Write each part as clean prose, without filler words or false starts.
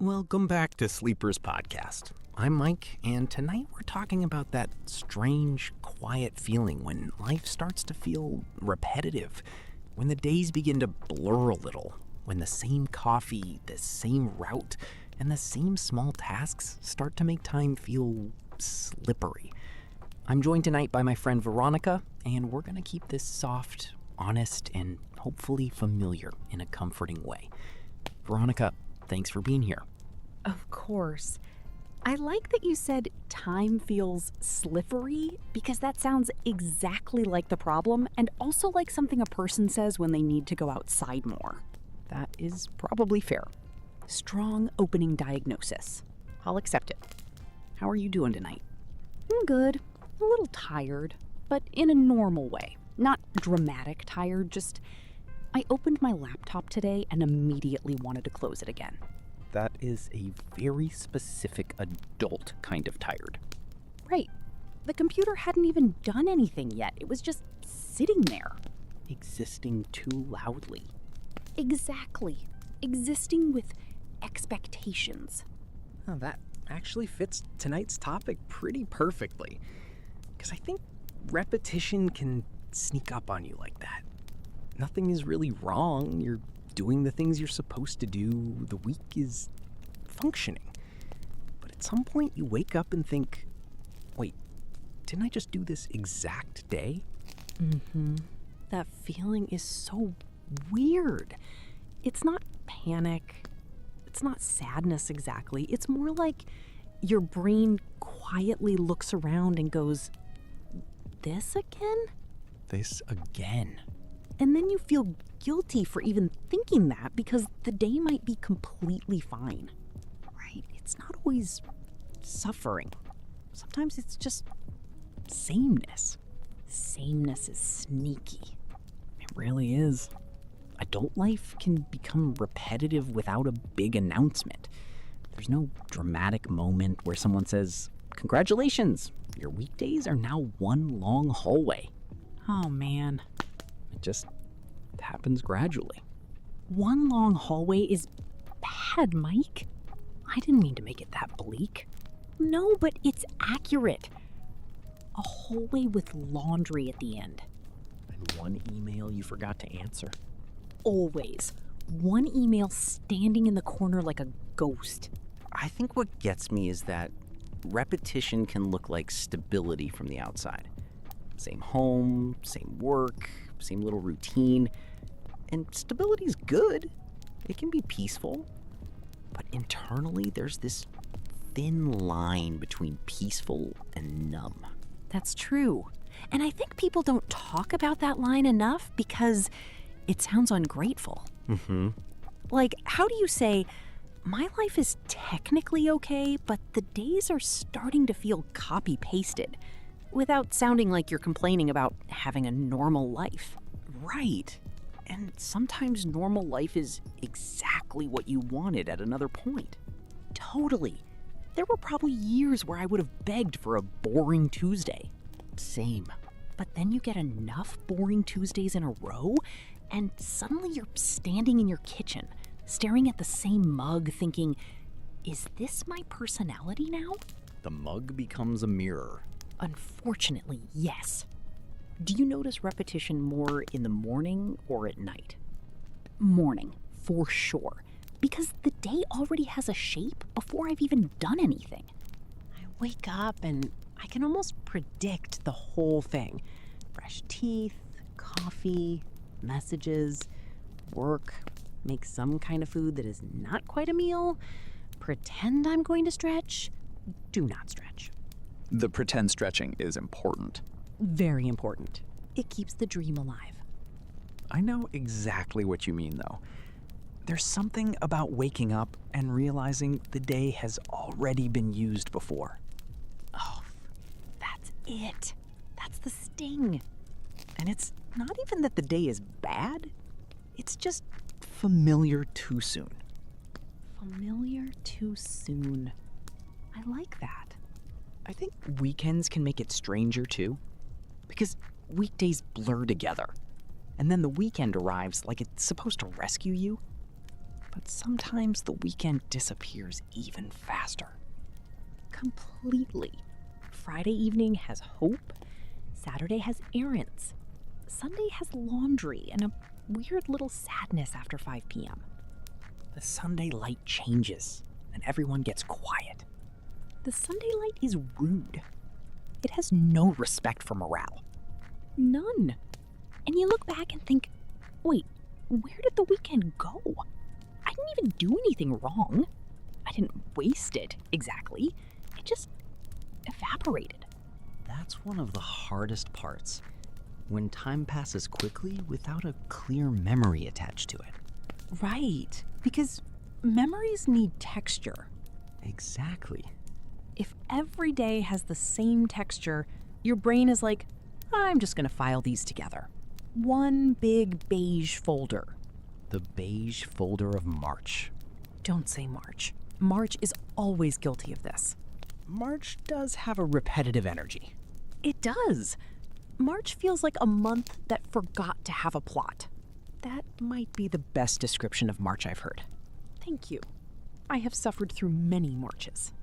Welcome back to Sleepers Podcast. I'm Mike, and tonight we're talking about that strange, quiet feeling when life starts to feel repetitive, when the days begin to blur a little, when the same coffee, the same route, and the same small tasks start to make time feel slippery. I'm joined tonight by my friend Veronica, and we're going to keep this soft, honest, and hopefully familiar in a comforting way. Veronica, thanks for being here. Of course. I like that you said time feels slippery because that sounds exactly like the problem and also like something a person says when they need to go outside more. That is probably fair. Strong opening diagnosis. I'll accept it. How are you doing tonight? I'm good. A little tired, but in a normal way. Not dramatic tired, just I opened my laptop today and immediately wanted to close it again. That is a very specific adult kind of tired. Right. The computer hadn't even done anything yet. It was just sitting there. Existing too loudly. Exactly. Existing with expectations. Oh, that actually fits tonight's topic pretty perfectly. Because I think repetition can sneak up on you like that. Nothing is really wrong. You're doing the things you're supposed to do. The week is functioning. But at some point you wake up and think, wait, didn't I just do this exact day? That feeling is so weird. It's not panic. It's not sadness exactly. It's more like your brain quietly looks around and goes, this again? This again. And then you feel guilty for even thinking that because the day might be completely fine. Right? It's not always suffering. Sometimes it's just sameness. Sameness is sneaky. It really is. Adult life can become repetitive without a big announcement. There's no dramatic moment where someone says, "Congratulations, your weekdays are now one long hallway." Oh man. It just happens gradually. One long hallway is bad, Mike. I didn't mean to make it that bleak. No, but it's accurate. A hallway with laundry at the end. And one email you forgot to answer. Always. One email standing in the corner like a ghost. I think what gets me is that repetition can look like stability from the outside. Same home, same work, same little routine. And stability's good. It can be peaceful. But internally, there's this thin line between peaceful and numb. That's true. And I think people don't talk about that line enough because it sounds ungrateful. Like, how do you say, my life is technically okay, but the days are starting to feel copy-pasted, without sounding like you're complaining about having a normal life? Right. And sometimes normal life is exactly what you wanted at another point. Totally. There were probably years where I would have begged for a boring Tuesday. Same. But then you get enough boring Tuesdays in a row, and suddenly you're standing in your kitchen, staring at the same mug, thinking, is this my personality now? The mug becomes a mirror. Unfortunately, yes. Do you notice repetition more in the morning or at night? Morning, for sure. Because the day already has a shape before I've even done anything. I wake up and I can almost predict the whole thing. Brush teeth, coffee, messages, work, make some kind of food that is not quite a meal, pretend I'm going to stretch, do not stretch. The pretend stretching is important. Very important. It keeps the dream alive. I know exactly what you mean, though. There's something about waking up and realizing the day has already been used before. Oh, that's it. That's the sting. And it's not even that the day is bad. It's just familiar too soon. Familiar too soon. I like that. I think weekends can make it stranger, too. Because weekdays blur together. And then the weekend arrives like it's supposed to rescue you. But sometimes the weekend disappears even faster. Completely. Friday evening has hope. Saturday has errands. Sunday has laundry and a weird little sadness after 5 p.m. The Sunday light changes, and everyone gets quiet. The Sunday light is rude. It has no respect for morale. None. And you look back and think, wait, where did the weekend go? I didn't even do anything wrong. I didn't waste it, exactly. It just evaporated. That's one of the hardest parts. When time passes quickly without a clear memory attached to it. Right, because memories need texture. Exactly. If every day has the same texture, your brain is like, I'm just gonna file these together. One big beige folder. The beige folder of March. Don't say March. March is always guilty of this. March does have a repetitive energy. It does. March feels like a month that forgot to have a plot. That might be the best description of March I've heard. Thank you. I have suffered through many Marches.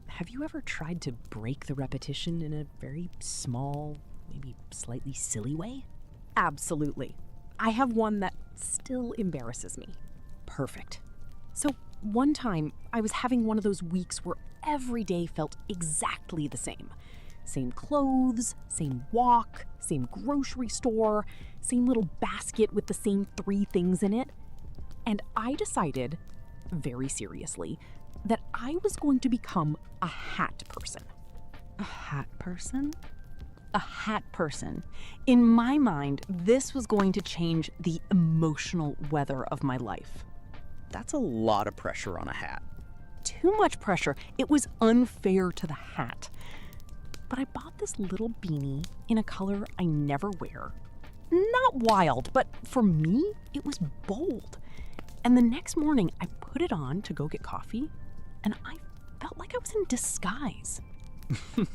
Have you ever tried to break the repetition in a very small, maybe slightly silly way? Absolutely. I have one that still embarrasses me. Perfect. So, one time, I was having one of those weeks where every day felt exactly the same. Same clothes, same walk, same grocery store, same little basket with the same 3 things in it. And I decided, very seriously, that I was going to become a hat person. A hat person? A hat person. In my mind, this was going to change the emotional weather of my life. That's a lot of pressure on a hat. Too much pressure. It was unfair to the hat. But I bought this little beanie in a color I never wear. Not wild, but for me, it was bold. And the next morning, I put it on to go get coffee, and I felt like I was in disguise.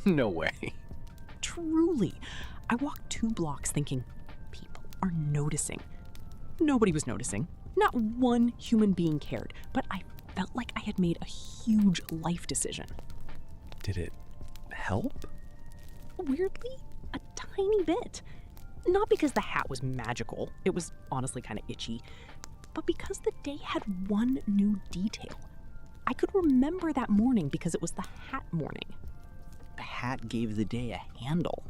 No way. Truly. I walked 2 blocks thinking, people are noticing. Nobody was noticing. Not one human being cared, but I felt like I had made a huge life decision. Did it help? Weirdly, a tiny bit. Not because the hat was magical, it was honestly kind of itchy, but because the day had one new detail. I could remember that morning because it was the hat morning. The hat gave the day a handle.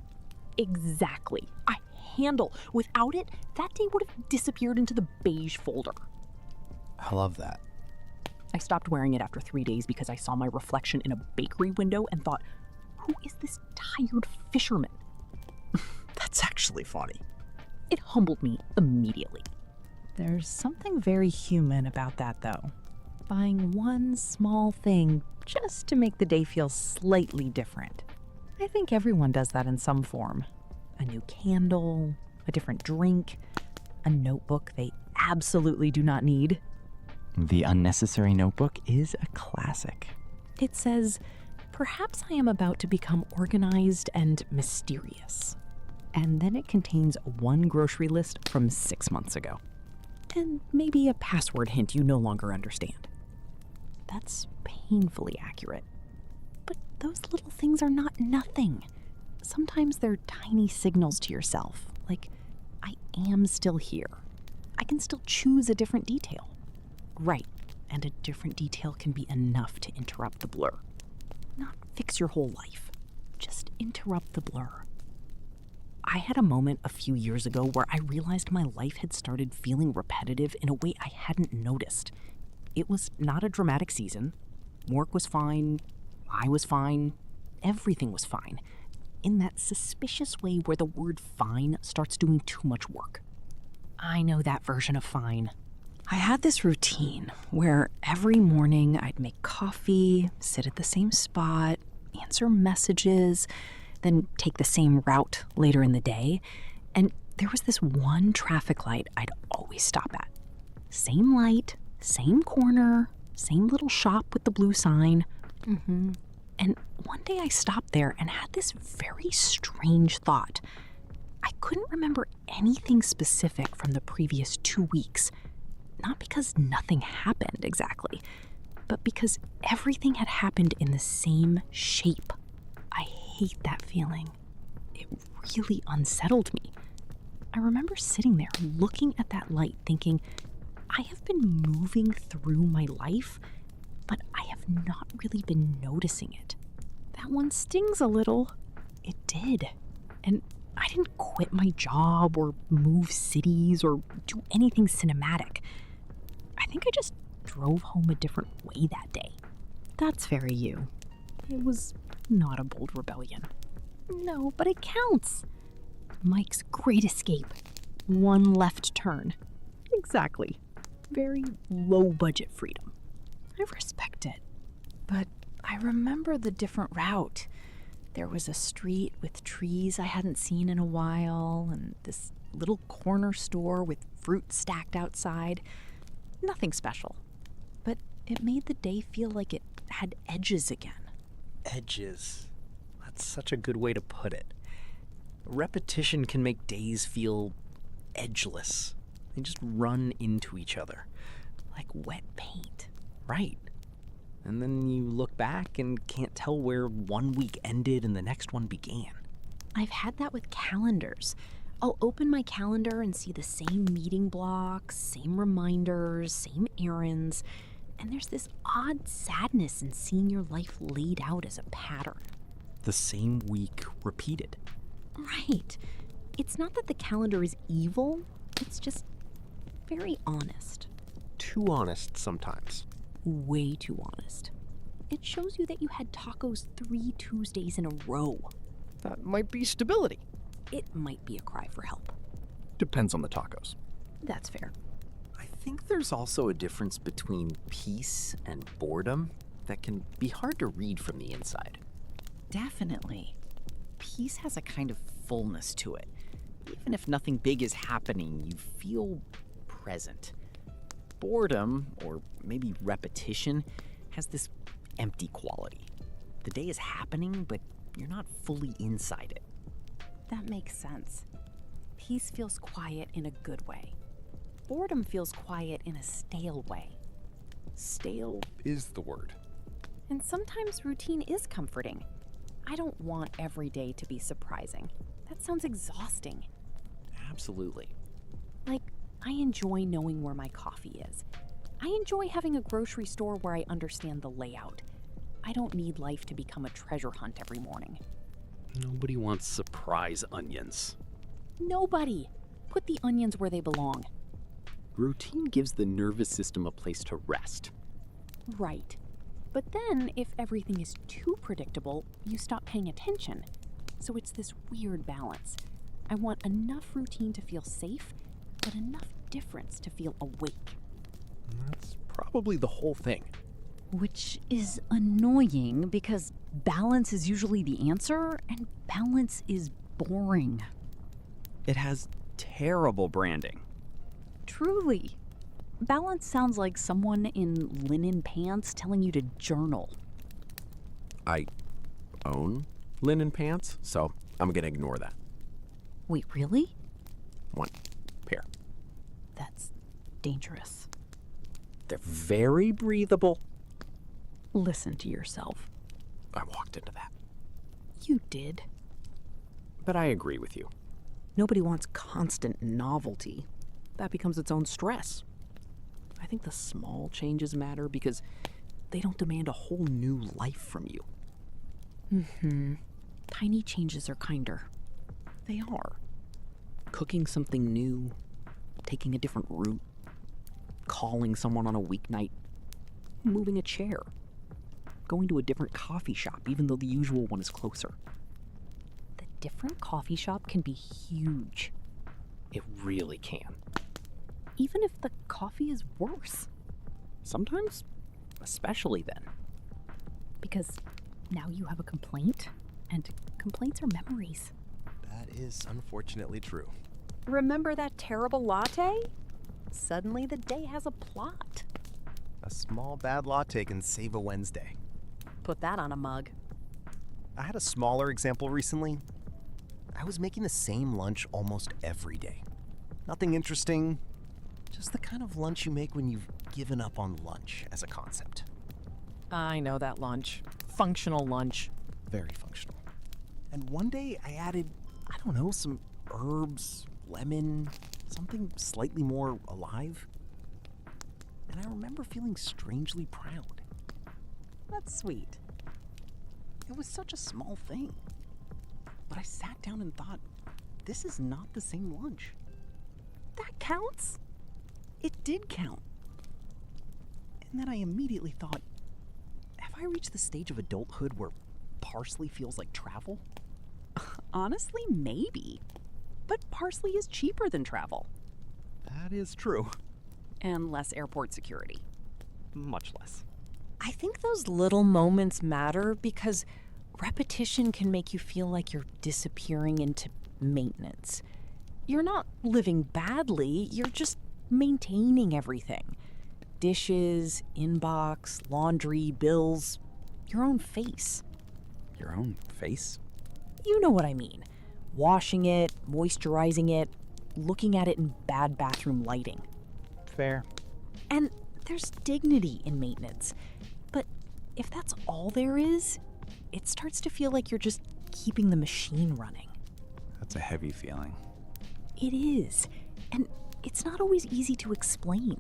Exactly. A handle. Without it, that day would have disappeared into the beige folder. I love that. I stopped wearing it after 3 days because I saw my reflection in a bakery window and thought, who is this tired fisherman? That's actually funny. It humbled me immediately. There's something very human about that, though. Buying one small thing just to make the day feel slightly different. I think everyone does that in some form. A new candle, a different drink, a notebook they absolutely do not need. The unnecessary notebook is a classic. It says, perhaps I am about to become organized and mysterious. And then it contains one grocery list from 6 months ago. And maybe a password hint you no longer understand. That's painfully accurate. But those little things are not nothing. Sometimes they're tiny signals to yourself, like, I am still here. I can still choose a different detail. Right, and a different detail can be enough to interrupt the blur. Not fix your whole life, just interrupt the blur. I had a moment a few years ago where I realized my life had started feeling repetitive in a way I hadn't noticed. It was not a dramatic season. Work was fine. I was fine. Everything was fine. In that suspicious way where the word fine starts doing too much work. I know that version of fine. I had this routine where every morning I'd make coffee, sit at the same spot, answer messages, then take the same route later in the day. And there was this one traffic light I'd always stop at. Same light, same corner, same little shop with the blue sign. And one day I stopped there and had this very strange thought. I couldn't remember anything specific from the previous 2 weeks. not because nothing happened exactly, but because everything had happened in the same shape. I hate that feeling. It really unsettled me. I remember sitting there looking at that light thinking, I have been moving through my life, but I have not really been noticing it. That one stings a little. It did. And I didn't quit my job or move cities or do anything cinematic. I think I just drove home a different way that day. That's very you. It was not a bold rebellion. No, but it counts. Mike's great escape. One left turn. Exactly. Very low budget freedom. I respect it. But I remember the different route. There was a street with trees I hadn't seen in a while, and this little corner store with fruit stacked outside. Nothing special. But it made the day feel like it had edges again. Edges. That's such a good way to put it. Repetition can make days feel edgeless. They just run into each other, like wet paint. Right. And then you look back and can't tell where one week ended and the next one began. I've had that with calendars. I'll open my calendar and see the same meeting blocks, same reminders, same errands, and there's this odd sadness in seeing your life laid out as a pattern. The same week repeated. Right. It's not that the calendar is evil, it's just very honest. Too honest sometimes. Way too honest. It shows you that you had tacos 3 Tuesdays in a row. That might be stability. It might be a cry for help. Depends on the tacos. That's fair. I think there's also a difference between peace and boredom that can be hard to read from the inside. Definitely. Peace has a kind of fullness to it. Even if nothing big is happening, you feel present. Boredom, or maybe repetition, has this empty quality. The day is happening, but you're not fully inside it. That makes sense. Peace feels quiet in a good way. Boredom feels quiet in a stale way. Stale is the word. And sometimes routine is comforting. I don't want every day to be surprising. That sounds exhausting. Absolutely. Like, I enjoy knowing where my coffee is. I enjoy having a grocery store where I understand the layout. I don't need life to become a treasure hunt every morning. Nobody wants surprise onions. Nobody! Put the onions where they belong. Routine gives the nervous system a place to rest. Right. But then, if everything is too predictable, you stop paying attention. So it's this weird balance. I want enough routine to feel safe, but enough difference to feel awake. That's probably the whole thing. Which is annoying because balance is usually the answer, and balance is boring. It has terrible branding. Truly. Balance sounds like someone in linen pants telling you to journal. I own linen pants, so I'm gonna ignore that. Wait, really? One pair. That's dangerous. They're very breathable. Listen to yourself. I walked into that. You did. But I agree with you. Nobody wants constant novelty. That becomes its own stress. I think the small changes matter because they don't demand a whole new life from you. Tiny changes are kinder. They are. Cooking something new, taking a different route, calling someone on a weeknight, moving a chair, going to a different coffee shop even though the usual one is closer. The different coffee shop can be huge, It really can. even if the coffee is worse. Sometimes, especially then. Because now you have a complaint, and complaints are memories. That is unfortunately true. Remember that terrible latte? Suddenly the day has a plot. A small bad latte can save a Wednesday. Put that on a mug. I had a smaller example recently. I was making the same lunch almost every day. Nothing interesting, Just the kind of lunch you make when you've given up on lunch as a concept. I know that lunch. Functional lunch. Very functional. And one day I added, I don't know, some herbs, lemon, something slightly more alive. And I remember feeling strangely proud. That's sweet. It was such a small thing. But I sat down and thought, this is not the same lunch. That counts? It did count. And then I immediately thought, have I reached the stage of adulthood where parsley feels like travel? Honestly, maybe. But parsley is cheaper than travel. That is true. And less airport security. Much less. I think those little moments matter because repetition can make you feel like you're disappearing into maintenance. You're not living badly, you're just maintaining everything. Dishes, inbox, laundry, bills, your own face. Your own face? You know what I mean. Washing it, moisturizing it, looking at it in bad bathroom lighting. Fair. And there's dignity in maintenance. But if that's all there is, it starts to feel like you're just keeping the machine running. That's a heavy feeling. It is. And it's not always easy to explain.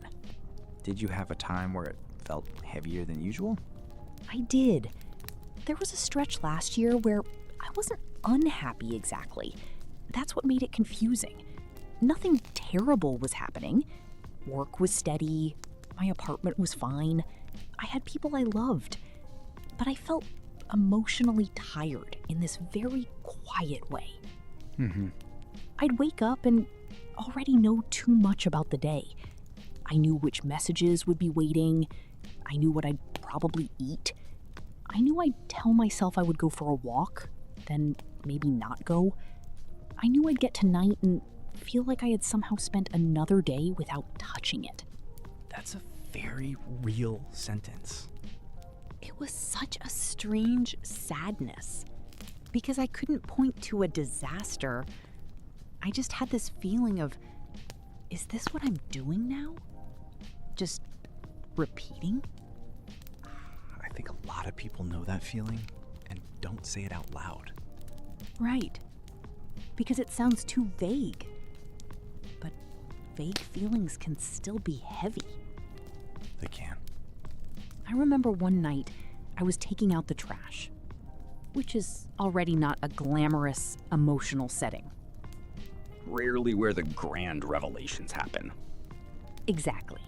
Did you have a time where it felt heavier than usual? I did. There was a stretch last year where I wasn't unhappy exactly. That's what made it confusing. Nothing terrible was happening. Work was steady. My apartment was fine. I had people I loved. But I felt emotionally tired in this very quiet way. Mm-hmm. I'd wake up and already know too much about the day. I knew which messages would be waiting. I knew what I'd probably eat. I knew I'd tell myself I would go for a walk, then maybe not go. I knew I'd get to night and feel like I had somehow spent another day without touching it. That's a very real sentence. It was such a strange sadness. Because I couldn't point to a disaster. I just had this feeling of, is this what I'm doing now? Just repeating? I think a lot of people know that feeling and don't say it out loud. Right. Because it sounds too vague. But vague feelings can still be heavy. They can. I remember one night I was taking out the trash, which is already not a glamorous, emotional setting. Rarely where the grand revelations happen. Exactly.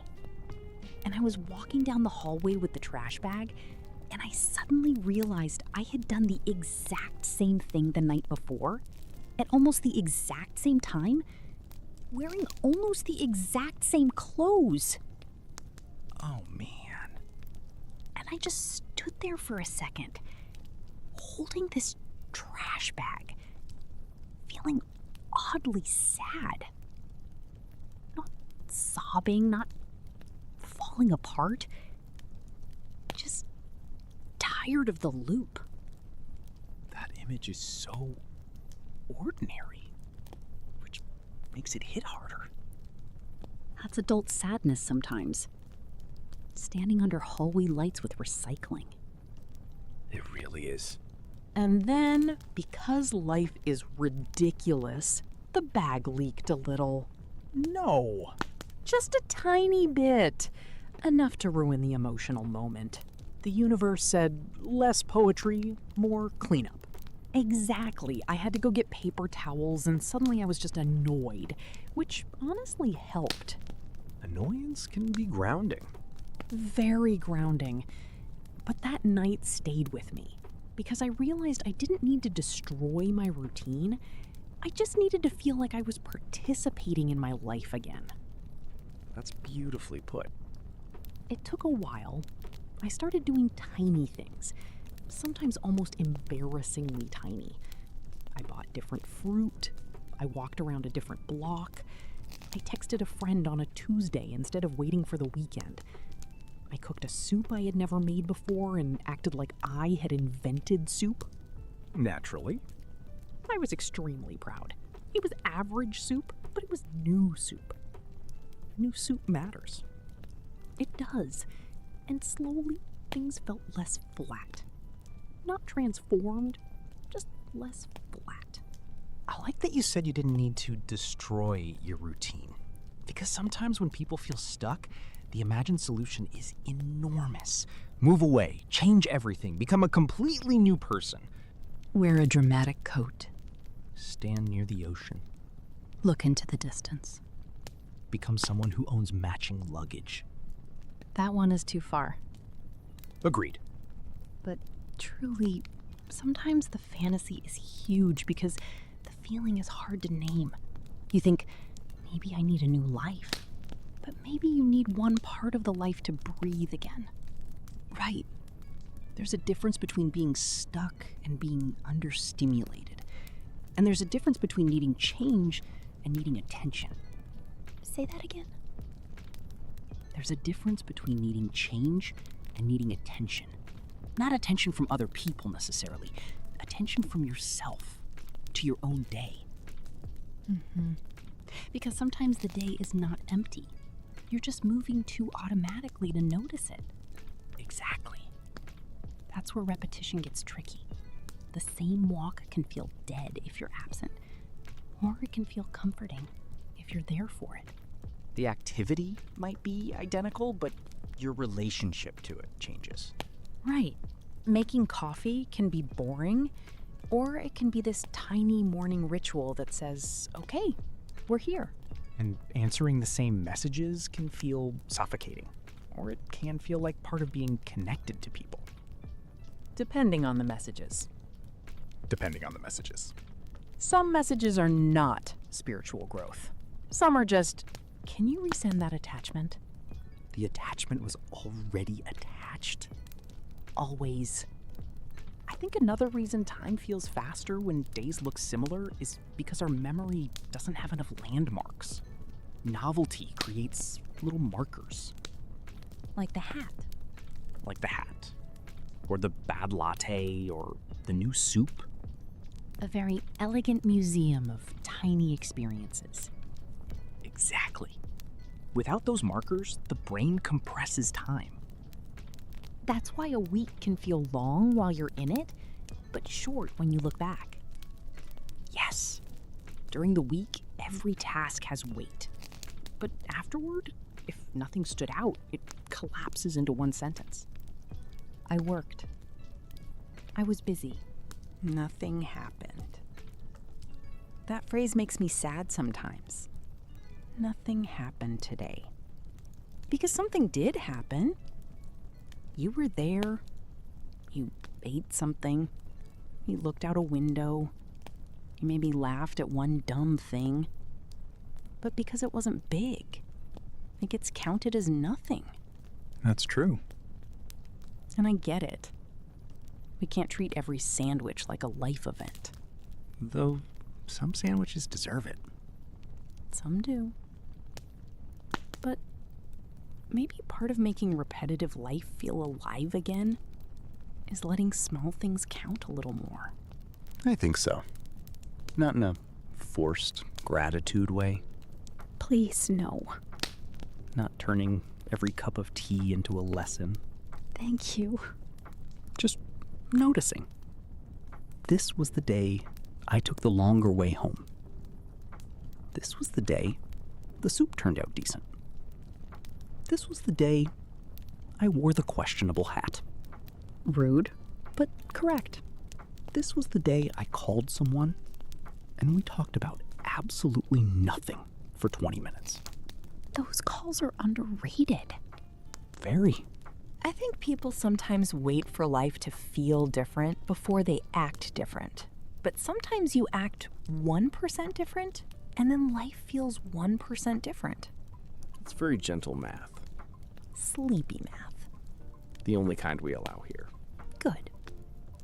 And I was walking down the hallway with the trash bag, and I suddenly realized I had done the exact same thing the night before, at almost the exact same time, wearing almost the exact same clothes. Oh, man. And I just stood there for a second, holding this trash bag, feeling oddly sad. Not sobbing, not falling apart. Just tired of the loop. That image is so ordinary, which makes it hit harder. That's adult sadness sometimes. Standing under hallway lights with recycling. It really is. And then, because life is ridiculous, the bag leaked a little. No. Just a tiny bit. Enough to ruin the emotional moment. The universe said, less poetry, more cleanup. Exactly. I had to go get paper towels, and suddenly I was just annoyed, which honestly helped. Annoyance can be grounding. Very grounding. But that night stayed with me because I realized I didn't need to destroy my routine. I just needed to feel like I was participating in my life again. That's beautifully put. It took a while. I started doing tiny things, sometimes almost embarrassingly tiny. I bought different fruit. I walked around a different block. I texted a friend on a Tuesday instead of waiting for the weekend. I cooked a soup I had never made before and acted like I had invented soup. Naturally. I was extremely proud. It was average soup, but it was new soup. the new soup matters. It does. And slowly, things felt less flat. Not transformed, just less flat. I like that you said you didn't need to destroy your routine. Because sometimes when people feel stuck, the imagined solution is enormous. Move away, change everything, become a completely new person. Wear a dramatic coat. Stand near the ocean. Look into the distance. Become someone who owns matching luggage. That one is too far. Agreed. But truly, sometimes the fantasy is huge because the feeling is hard to name. You think, maybe I need a new life. But maybe you need one part of the life to breathe again. Right. There's a difference between being stuck and being understimulated. And there's a difference between needing change and needing attention. Say that again. There's a difference between needing change and needing attention. Not attention from other people necessarily, attention from yourself to your own day. Because sometimes the day is not empty. You're just moving too automatically to notice it. Exactly. That's where repetition gets tricky. The same walk can feel dead if you're absent, or it can feel comforting if you're there for it. The activity might be identical, but your relationship to it changes. Right. Making coffee can be boring, or it can be this tiny morning ritual that says, okay, we're here. And answering the same messages can feel suffocating, or it can feel like part of being connected to people. Depending on the messages. Depending on the messages. Some messages are not spiritual growth. Some are just, can you resend that attachment? The attachment was already attached. Always. I think another reason time feels faster when days look similar is because our memory doesn't have enough landmarks. Novelty creates little markers. Like the hat. Like the hat. Or the bad latte, or the new soup. A very elegant museum of tiny experiences. Exactly. Without those markers, the brain compresses time. That's why a week can feel long while you're in it, but short when you look back. Yes. During the week, every task has weight. But afterward, if nothing stood out, it collapses into one sentence. I worked. I was busy. Nothing happened. That phrase makes me sad sometimes. Nothing happened today. Because something did happen. You were there. You ate something. You looked out a window. You maybe laughed at one dumb thing. But because it wasn't big, it gets counted as nothing. That's true. And I get it. We can't treat every sandwich like a life event. Though some sandwiches deserve it. Some do. But maybe part of making repetitive life feel alive again is letting small things count a little more. I think so. Not in a forced gratitude way. Please, no. Not turning every cup of tea into a lesson. Thank you. Just noticing. This was the day I took the longer way home. This was the day the soup turned out decent. This was the day I wore the questionable hat. Rude, but correct. This was the day I called someone and we talked about absolutely nothing for 20 minutes. Those calls are underrated. Very. I think people sometimes wait for life to feel different before they act different. But sometimes you act 1% different, and then life feels 1% different. It's very gentle math. Sleepy math. The only kind we allow here. Good.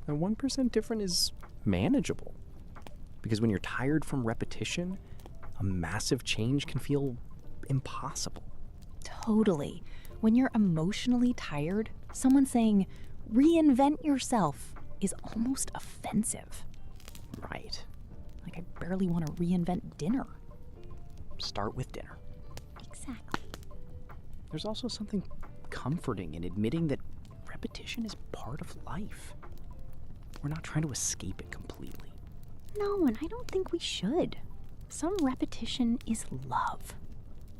And 1% different is manageable. Because when you're tired from repetition, a massive change can feel impossible. Totally. When you're emotionally tired, someone saying, reinvent yourself, is almost offensive. Right. Like I barely want to reinvent dinner. Start with dinner. Exactly. there's also something comforting in admitting that repetition is part of life. We're not trying to escape it completely. No, and I don't think we should. Some repetition is love.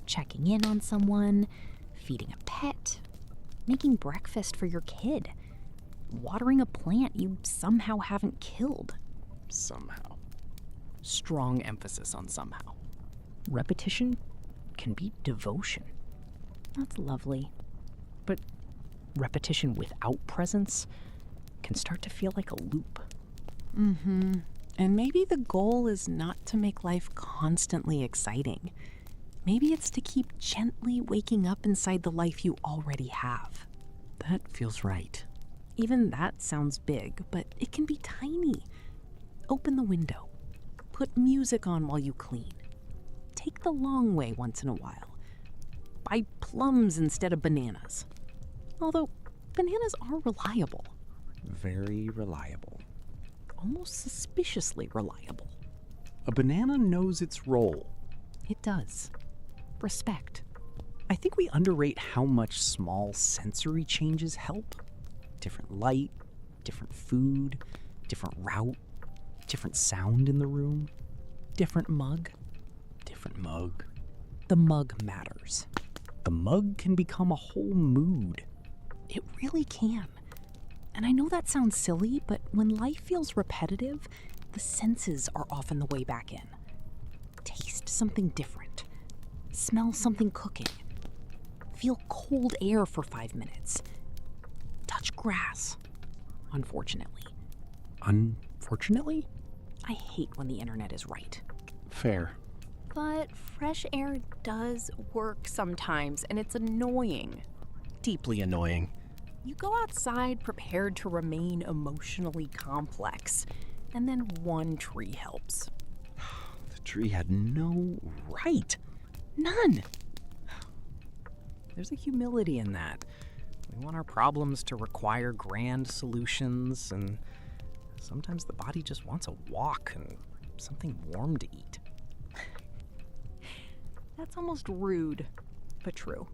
Checking in on someone, feeding a pet, making breakfast for your kid, watering a plant you somehow haven't killed. Somehow. Strong emphasis on somehow. Repetition can be devotion. That's lovely. But repetition without presence can start to feel like a loop. Mm-hmm. And maybe the goal is not to make life constantly exciting. Maybe it's to keep gently waking up inside the life you already have. That feels right. Even that sounds big, but it can be tiny. Open the window. Put music on while you clean. Take the long way once in a while. Buy plums instead of bananas. Although, bananas are reliable. Very reliable. Almost suspiciously reliable. A banana knows its role. It does. Respect. I think we underrate how much small sensory changes help. Different light, different food, different route, different sound in the room, different mug. Different mug. The mug matters. The mug can become a whole mood. It really can. And I know that sounds silly, but when life feels repetitive, the senses are often the way back in. Taste something different. Smell something cooking. Feel cold air for 5 minutes. Touch grass. Unfortunately. Unfortunately? I hate when the internet is right. Fair. But fresh air does work sometimes, and it's annoying. Deeply annoying. You go outside prepared to remain emotionally complex, and then one tree helps. The tree had no right. None. There's a humility in that. We want our problems to require grand solutions, and sometimes the body just wants a walk and something warm to eat. That's almost rude, but true.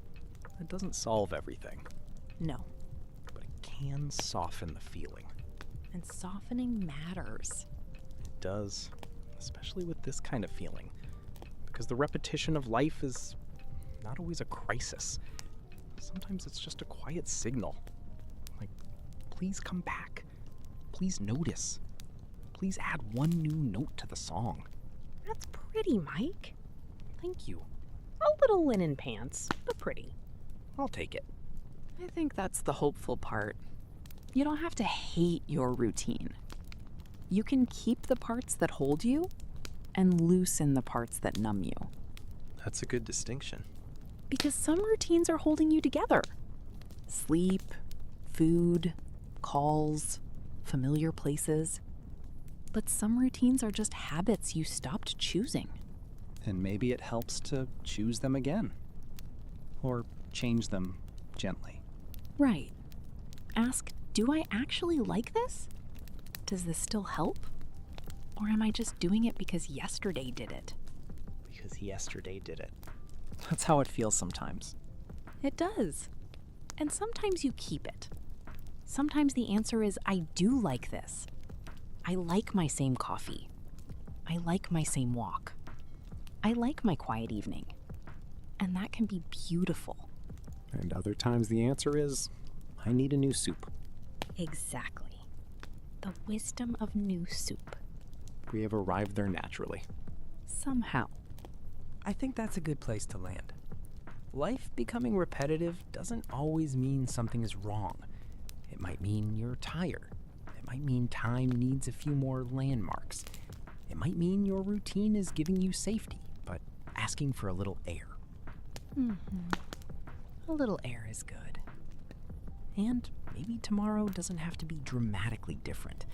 It doesn't solve everything, No. but it can soften the feeling. And softening matters. It does, especially with this kind of feeling, because the repetition of life is not always a crisis. Sometimes it's just a quiet signal. Like, please come back. Please notice. Please add one new note to the song. That's pretty, Mike. Thank you. A little linen pants, but pretty. I'll take it. I think that's the hopeful part. You don't have to hate your routine. You can keep the parts that hold you and loosen the parts that numb you. That's a good distinction. Because some routines are holding you together. Sleep, food, calls, familiar places. But some routines are just habits you stopped choosing. And maybe it helps to choose them again. Or change them gently. Right. Ask, do I actually like this? Does this still help? Or am I just doing it because yesterday did it? Because yesterday did it. That's how it feels sometimes. It does. And sometimes you keep it. Sometimes the answer is, I do like this. I like my same coffee. I like my same walk. I like my quiet evening. And that can be beautiful. And other times the answer is, I need a new soup. Exactly. The wisdom of new soup. We have arrived there naturally. Somehow. I think that's a good place to land. Life becoming repetitive doesn't always mean something is wrong. It might mean you're tired. It might mean time needs a few more landmarks. It might mean your routine is giving you safety, but asking for a little air. A little air is good. And maybe tomorrow doesn't have to be dramatically different.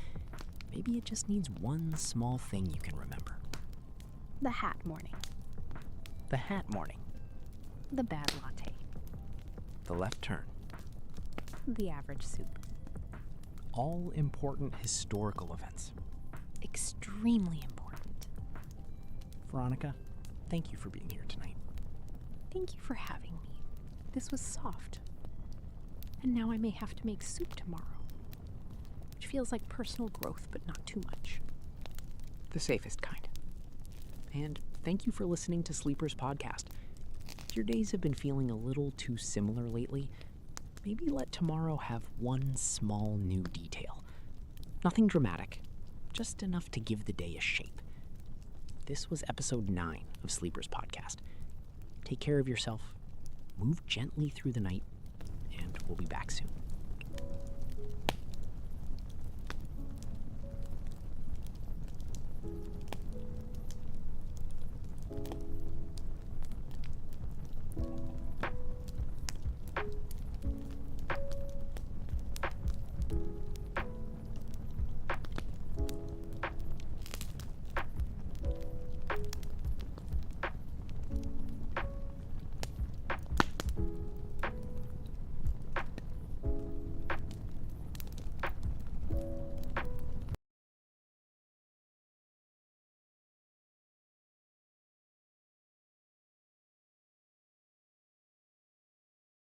Maybe it just needs one small thing you can remember. The hat morning. The hat morning. The bad latte. The left turn. The average soup. All important historical events. Extremely important. Veronica, thank you for being here tonight. Thank you for having me. this was soft. And now I may have to make soup tomorrow, which feels like personal growth, but not too much. The safest kind. And thank you for listening to Sleepers Podcast. If your days have been feeling a little too similar lately, maybe let tomorrow have one small new detail. Nothing dramatic, just enough to give the day a shape. This was episode 9 of Sleepers Podcast. Take care of yourself, move gently through the night, and we'll be back soon.